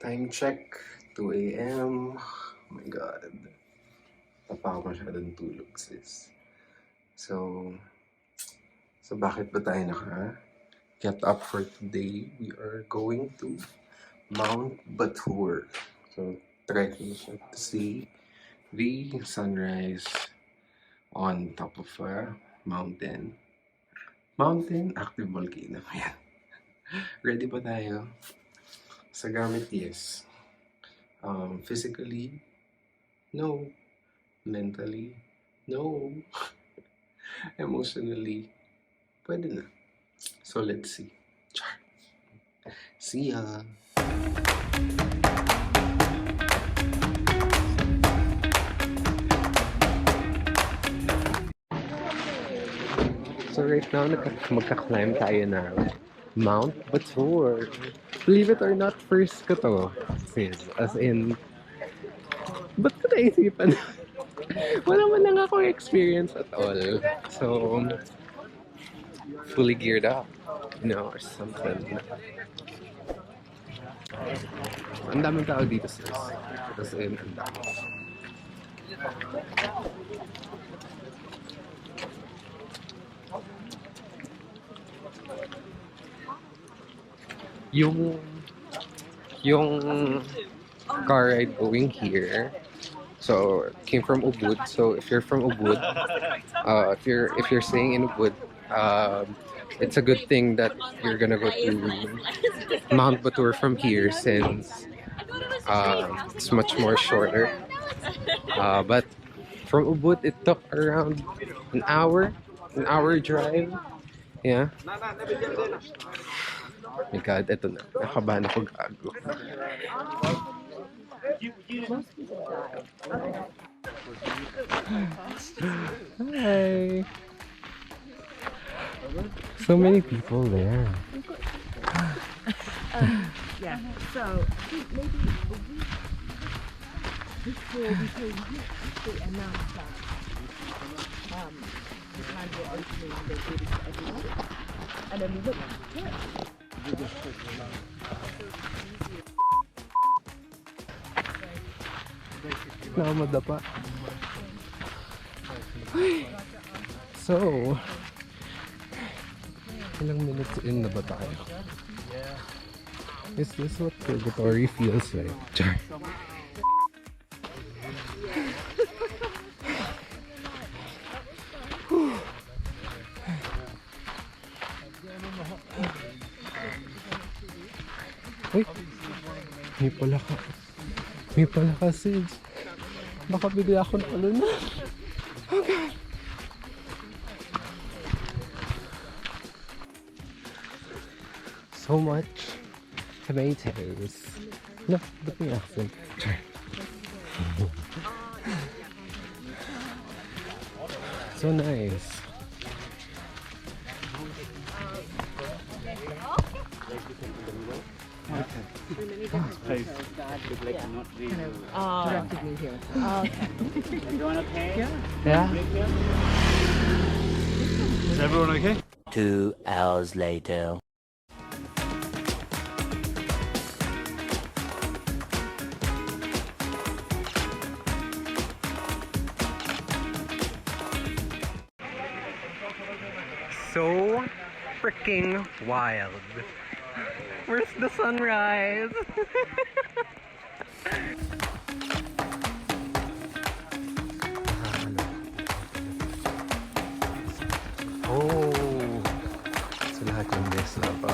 Time check, 2 a.m. Oh my God. Tapa ako masyadong tulog, sis. So bakit ba tayo get up for today? We are going to Mount Batur. So, trekking siya to see the sunrise on top of a mountain. Active volcano. Ayan. Ready pa tayo? Sa gamit, yes. Physically, no. Mentally, no. Emotionally, pwede na. So let's see. Char. See ya! So right now, magka-climb tayo na Mount Batur. Believe it or not, first ko to. As in, ba't ko naisipan? Wala man lang ako experience at all. So, fully geared up, or something. Ang daming tao dito, sis. As in, ang dami. Yung car ride going here, so came from Ubud. So if you're from Ubud, if you're staying in Ubud, it's a good thing that you're gonna go to Mount Batur from here, since it's much more shorter. But from Ubud, it took around an hour drive. Yeah. Oh my God, eto na. Nakabahan ako, gago. Hi! So many people there. Yeah, so I think maybe a week before they announced that the time we're opening, they did it for everyone. And then we looked at it. Nakamadapa. So, ilang minutes in na ba tayo? Is this what purgatory feels like? Char. Uy, may pala ka, sis. Baka bigla ako na. Oh God. So much tomatoes. No, ba't may accent? So nice. Directly here. Okay. Everyone okay? Yeah. Is everyone okay? 2 hours later. So freaking wild. Where's the sunrise? Oh, so lahat yung best na pa.